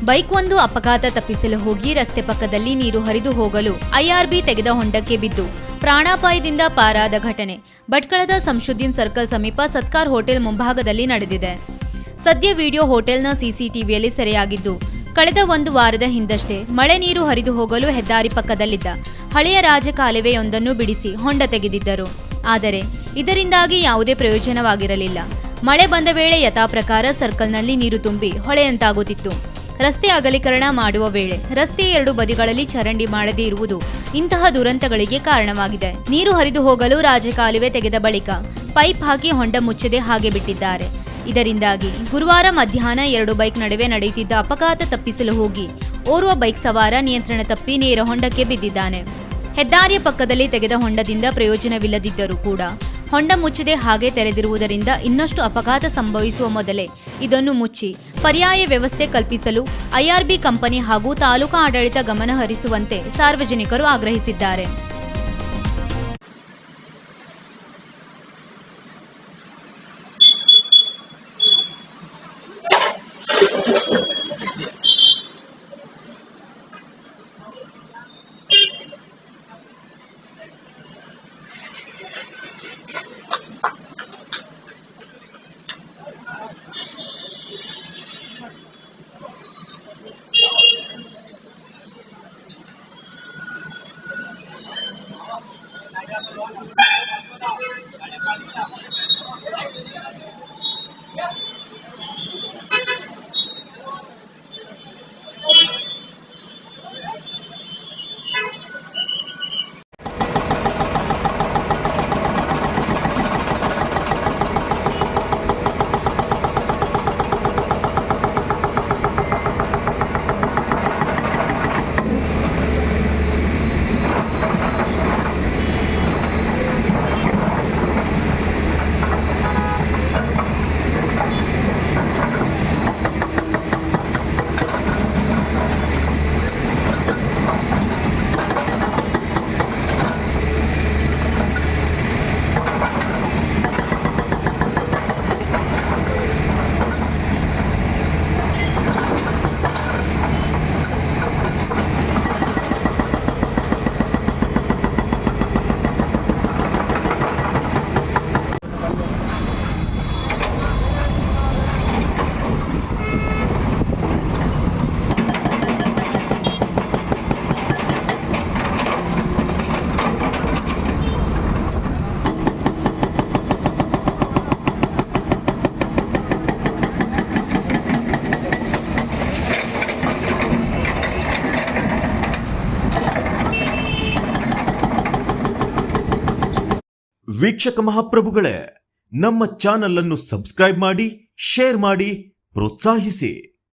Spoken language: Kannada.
ಬೈಕ್ ಒಂದು ಅಪಘಾತ ತಪ್ಪಿಸಲು ಹೋಗಿ ರಸ್ತೆ ಪಕ್ಕದಲ್ಲಿ ನೀರು ಹರಿದು ಹೋಗಲು ಐಆರ್ಬಿ ತೆಗೆದ ಹೊಂಡಕ್ಕೆ ಬಿದ್ದು ಪ್ರಾಣಾಪಾಯದಿಂದ ಪಾರಾದ ಘಟನೆ ಭಟ್ಕಳದ ಸಂಶುದ್ದೀನ್ ಸರ್ಕಲ್ ಸಮೀಪ ಸತ್ಕಾರ್ ಹೋಟೆಲ್ ಮುಂಭಾಗದಲ್ಲಿ ನಡೆದಿದೆ. ಸದ್ಯ ವಿಡಿಯೋ ಹೋಟೆಲ್ನ ಸಿಸಿಟಿವಿಯಲ್ಲಿ ಸೆರೆಯಾಗಿದ್ದು, ಕಳೆದ ಒಂದು ವಾರದ ಹಿಂದಷ್ಟೇ ಮಳೆ ನೀರು ಹರಿದು ಹೋಗಲು ಹೆದ್ದಾರಿ ಪಕ್ಕದಲ್ಲಿದ್ದ ಹಳೆಯ ರಾಜಕಾಲುವೆಯೊಂದನ್ನು ಬಿಡಿಸಿ ಹೊಂಡ ತೆಗೆದಿದ್ದರು. ಆದರೆ ಇದರಿಂದಾಗಿ ಯಾವುದೇ ಪ್ರಯೋಜನವಾಗಿರಲಿಲ್ಲ. ಮಳೆ ಬಂದ ವೇಳೆ ಯಥಾಪ್ರಕಾರ ಸರ್ಕಲ್ನಲ್ಲಿ ನೀರು ತುಂಬಿ ಹೊಳೆಯಂತಾಗುತ್ತಿತ್ತು. ರಸ್ತೆ ಅಗಲೀಕರಣ ಮಾಡುವ ವೇಳೆ ರಸ್ತೆಯ ಎರಡು ಬದಿಗಳಲ್ಲಿ ಚರಂಡಿ ಮಾಡದೇ ಇರುವುದು ಇಂತಹ ದುರಂತಗಳಿಗೆ ಕಾರಣವಾಗಿದೆ. ನೀರು ಹರಿದು ಹೋಗಲು ರಾಜಕಾಲುವೆ ತೆಗೆದ ಬಳಿಕ ಪೈಪ್ ಹಾಕಿ ಹೊಂಡ ಮುಚ್ಚದೆ ಹಾಗೆ ಬಿಟ್ಟಿದ್ದಾರೆ. ಇದರಿಂದಾಗಿ ಗುರುವಾರ ಮಧ್ಯಾಹ್ನ ಎರಡು ಬೈಕ್ ನಡುವೆ ನಡೆಯುತ್ತಿದ್ದ ಅಪಘಾತ ತಪ್ಪಿಸಲು ಹೋಗಿ ಓರ್ವ ಬೈಕ್ ಸವಾರ ನಿಯಂತ್ರಣ ತಪ್ಪಿ ನೇರ ಹೊಂಡಕ್ಕೆ ಬಿದ್ದಿದ್ದಾನೆ. ಹೆದ್ದಾರಿಯ ಪಕ್ಕದಲ್ಲಿ ತೆಗೆದ ಹೊಂಡದಿಂದ ಪ್ರಯೋಜನವಿಲ್ಲದಿದ್ದರೂ ಕೂಡ ಹೊಂಡ ಮುಚ್ಚದೆ ಹಾಗೆ ತೆರೆದಿರುವುದರಿಂದ ಇನ್ನಷ್ಟು ಅಪಘಾತ ಸಂಭವಿಸುವ ಮೊದಲೇ ಇದನ್ನು ಮುಚ್ಚಿ ಪರ್ಯಾಯ ವ್ಯವಸ್ಥೆ ಕಲ್ಪಿಸಲು ಐಆರ್ಬಿ ಕಂಪನಿ ಹಾಗೂ ತಾಲೂಕಾ ಆಡಳಿತ ಗಮನ ಹರಿಸುವಂತೆ ಸಾರ್ವಜನಿಕರು ಆಗ್ರಹಿಸಿದ್ದಾರೆ. ವೀಕ್ಷಕ ಮಹಾಪ್ರಭುಗಳೇ, ನಮ್ಮ ಚಾನಲ್ ಅನ್ನು ಸಬ್ಸ್ಕ್ರೈಬ್ ಮಾಡಿ, ಶೇರ್ ಮಾಡಿ, ಪ್ರೋತ್ಸಾಹಿಸಿ.